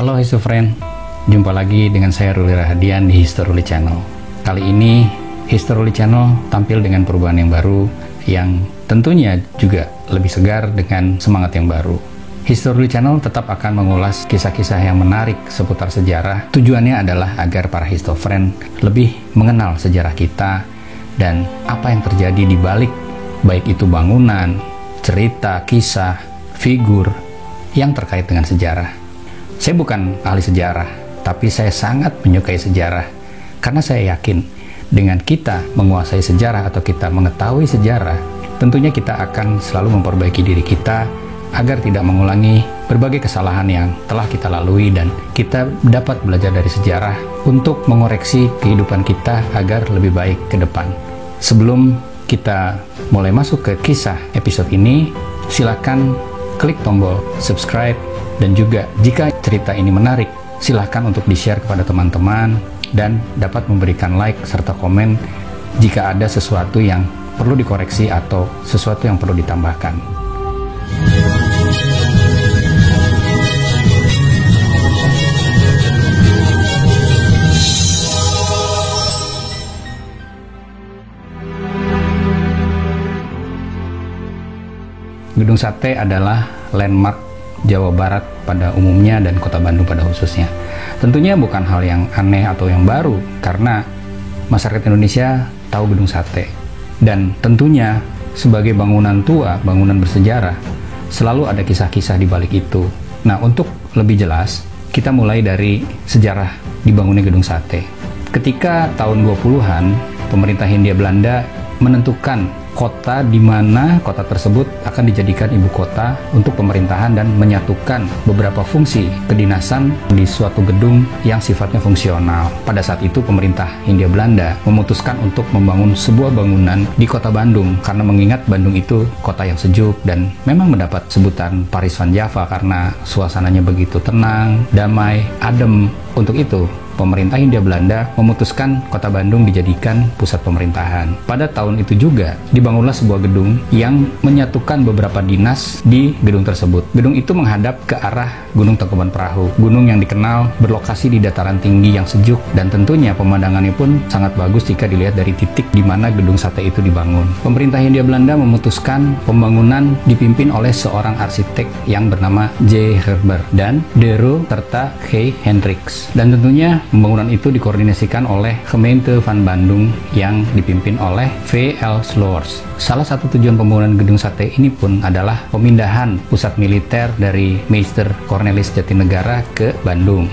Halo Histofriend, jumpa lagi dengan saya Ruli Rahadian di Historuli Channel. Kali ini Historuli Channel tampil dengan perubahan yang baru yang tentunya juga lebih segar dengan semangat yang baru. Historuli Channel tetap akan mengulas kisah-kisah yang menarik seputar sejarah. Tujuannya adalah agar para Histofriend lebih mengenal sejarah kita dan apa yang terjadi di balik, baik itu bangunan, cerita, kisah, figur yang terkait dengan sejarah. Saya bukan ahli sejarah, tapi saya sangat menyukai sejarah karena saya yakin dengan kita menguasai sejarah atau kita mengetahui sejarah, tentunya kita akan selalu memperbaiki diri kita agar tidak mengulangi berbagai kesalahan yang telah kita lalui dan kita dapat belajar dari sejarah untuk mengoreksi kehidupan kita agar lebih baik ke depan. Sebelum kita mulai masuk ke kisah episode ini, silakan klik tombol subscribe dan juga jika cerita ini menarik, silakan untuk di-share kepada teman-teman dan dapat memberikan like serta komen jika ada sesuatu yang perlu dikoreksi atau sesuatu yang perlu ditambahkan. Gedung Sate adalah landmark Jawa Barat pada umumnya dan Kota Bandung pada khususnya. Tentunya bukan hal yang aneh atau yang baru karena masyarakat Indonesia tahu Gedung Sate. Dan tentunya sebagai bangunan tua, bangunan bersejarah, selalu ada kisah-kisah di balik itu. Nah, untuk lebih jelas, kita mulai dari sejarah dibangunnya Gedung Sate. Ketika tahun 20-an, pemerintah Hindia Belanda menentukan kota di mana kota tersebut akan dijadikan ibu kota untuk pemerintahan dan menyatukan beberapa fungsi kedinasan di suatu gedung yang sifatnya fungsional. Pada saat itu pemerintah Hindia Belanda memutuskan untuk membangun sebuah bangunan di kota Bandung karena mengingat Bandung itu kota yang sejuk dan memang mendapat sebutan Paris Van Java karena suasananya begitu tenang, damai, adem. Untuk itu pemerintah Hindia Belanda memutuskan kota Bandung dijadikan pusat pemerintahan. Pada tahun itu juga dibangunlah sebuah gedung yang menyatukan beberapa dinas di gedung tersebut. Gedung itu menghadap ke arah Gunung Tangkuban Perahu, gunung yang dikenal berlokasi di dataran tinggi yang sejuk dan tentunya pemandangannya pun sangat bagus jika dilihat dari titik di mana Gedung Sate itu dibangun. Pemerintah Hindia Belanda memutuskan pembangunan dipimpin oleh seorang arsitek yang bernama J. Herber dan De Roo serta K. Hendricks. Dan tentunya pembangunan itu dikoordinasikan oleh Gemeente van Bandung yang dipimpin oleh V.L. Sloers. Salah satu tujuan pembangunan Gedung Sate ini pun adalah pemindahan pusat militer dari Meister Cornelis Jatinegara ke Bandung.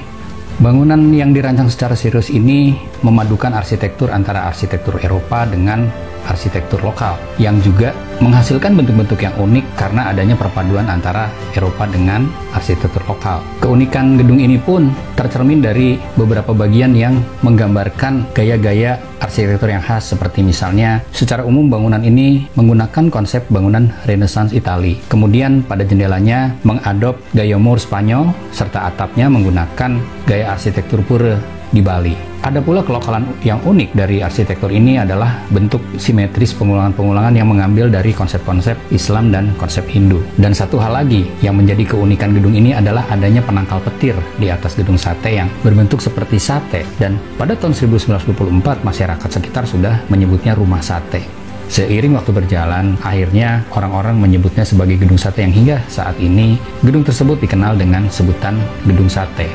Bangunan yang dirancang secara serius ini memadukan arsitektur antara arsitektur Eropa dengan arsitektur lokal yang juga menghasilkan bentuk-bentuk yang unik karena adanya perpaduan antara Eropa dengan arsitektur lokal. Keunikan gedung ini pun tercermin dari beberapa bagian yang menggambarkan gaya-gaya arsitektur yang khas seperti misalnya secara umum bangunan ini menggunakan konsep bangunan Renaissance Itali. Kemudian pada jendelanya mengadop gaya Moor Spanyol serta atapnya menggunakan gaya arsitektur pura di Bali. Ada pula kelokalan yang unik dari arsitektur ini adalah bentuk simetris pengulangan-pengulangan yang mengambil dari konsep-konsep Islam dan konsep Hindu. Dan satu hal lagi yang menjadi keunikan gedung ini adalah adanya penangkal petir di atas Gedung Sate yang berbentuk seperti sate. Dan pada tahun 1924 masyarakat sekitar sudah menyebutnya rumah sate. Seiring waktu berjalan, akhirnya orang-orang menyebutnya sebagai Gedung Sate yang hingga saat ini gedung tersebut dikenal dengan sebutan Gedung Sate.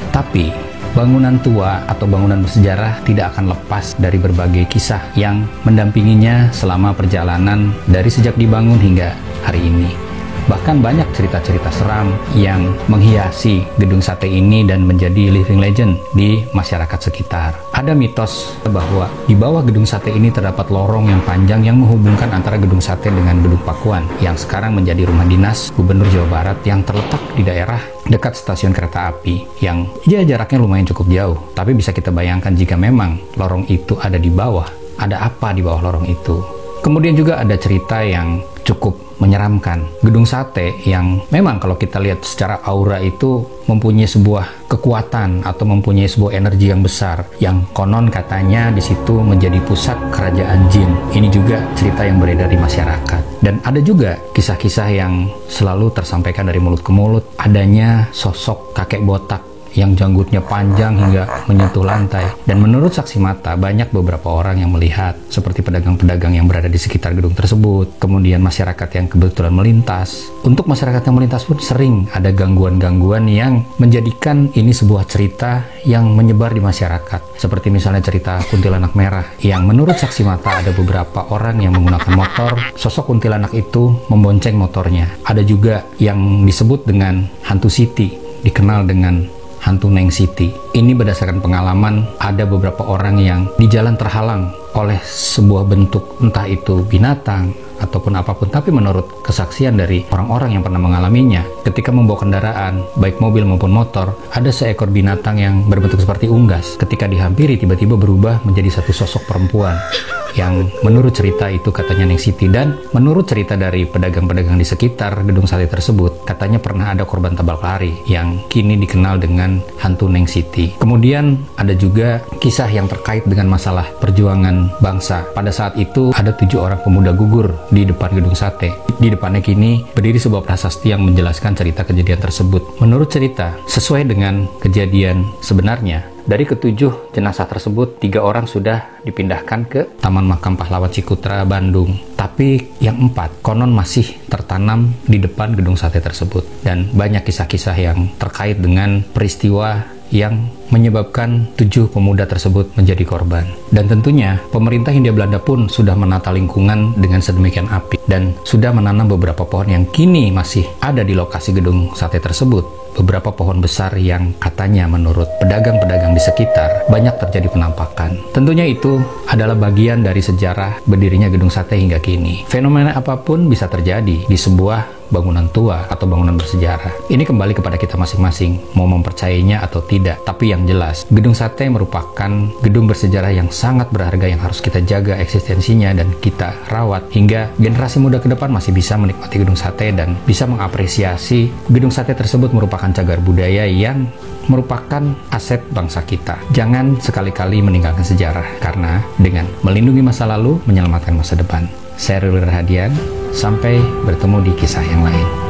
Tapi bangunan tua atau bangunan bersejarah tidak akan lepas dari berbagai kisah yang mendampinginya selama perjalanan dari sejak dibangun hingga hari ini. Bahkan banyak cerita-cerita seram yang menghiasi Gedung Sate ini dan menjadi living legend di masyarakat sekitar. Ada mitos bahwa di bawah Gedung Sate ini terdapat lorong yang panjang yang menghubungkan antara Gedung Sate dengan Gedung Pakuan yang sekarang menjadi rumah dinas Gubernur Jawa Barat yang terletak di daerah dekat stasiun kereta api yang jaraknya lumayan cukup jauh. Tapi bisa kita bayangkan jika memang lorong itu ada di bawah, ada apa di bawah lorong itu. Kemudian juga ada cerita yang cukup menyeramkan. Gedung Sate yang memang kalau kita lihat secara aura itu mempunyai sebuah kekuatan atau mempunyai sebuah energi yang besar yang konon katanya di situ menjadi pusat kerajaan jin. Ini juga cerita yang beredar di masyarakat. Dan ada juga kisah-kisah yang selalu tersampaikan dari mulut ke mulut, adanya sosok kakek botak yang janggutnya panjang hingga menyentuh lantai. Dan menurut saksi mata, banyak beberapa orang yang melihat, seperti pedagang-pedagang yang berada di sekitar gedung tersebut, kemudian masyarakat yang kebetulan melintas. Untuk masyarakat yang melintas pun sering ada gangguan-gangguan yang menjadikan ini sebuah cerita yang menyebar di masyarakat. Seperti misalnya cerita kuntilanak merah, yang menurut saksi mata ada beberapa orang yang menggunakan motor, sosok kuntilanak itu membonceng motornya. Ada juga yang disebut dengan hantu Siti, dikenal dengan hantu Neng Siti. Ini berdasarkan pengalaman, ada beberapa orang yang di jalan terhalang oleh sebuah bentuk, entah itu binatang ataupun apapun, tapi menurut kesaksian dari orang-orang yang pernah mengalaminya, ketika membawa kendaraan, baik mobil maupun motor, ada seekor binatang yang berbentuk seperti unggas. Ketika dihampiri, tiba-tiba berubah menjadi satu sosok perempuan yang menurut cerita itu katanya Neng Siti. Dan menurut cerita dari pedagang-pedagang di sekitar gedung sate tersebut, katanya pernah ada korban tabrak lari yang kini dikenal dengan hantu Neng Siti. Kemudian ada juga kisah yang terkait dengan masalah perjuangan bangsa. Pada saat itu ada 7 orang pemuda gugur di depan gedung sate. Di depannya kini berdiri sebuah prasasti yang menjelaskan cerita kejadian tersebut. Menurut cerita, sesuai dengan kejadian sebenarnya, dari ke-7 jenazah tersebut, 3 orang sudah dipindahkan ke Taman Makam Pahlawan Cikutra, Bandung. Tapi yang 4 konon masih tertanam di depan gedung sate tersebut. Dan banyak kisah-kisah yang terkait dengan peristiwa yang menyebabkan 7 pemuda tersebut menjadi korban. Dan tentunya pemerintah Hindia Belanda pun sudah menata lingkungan dengan sedemikian apik dan sudah menanam beberapa pohon yang kini masih ada di lokasi gedung sate tersebut. Beberapa pohon besar yang katanya menurut pedagang-pedagang di sekitar banyak terjadi penampakan. Tentunya itu adalah bagian dari sejarah berdirinya gedung sate hingga kini. Fenomena apapun bisa terjadi di sebuah bangunan tua atau bangunan bersejarah. Ini kembali kepada kita masing-masing, mau mempercayainya atau tidak. Tapi yang jelas, gedung sate merupakan gedung bersejarah yang sangat berharga yang harus kita jaga eksistensinya dan kita rawat hingga generasi muda ke depan masih bisa menikmati gedung sate dan bisa mengapresiasi gedung sate tersebut merupakan cagar budaya yang merupakan aset bangsa kita. Jangan sekali-kali meninggalkan sejarah, karena dengan melindungi masa lalu, menyelamatkan masa depan. Saya Ruli Rahadian, sampai bertemu di kisah yang lain.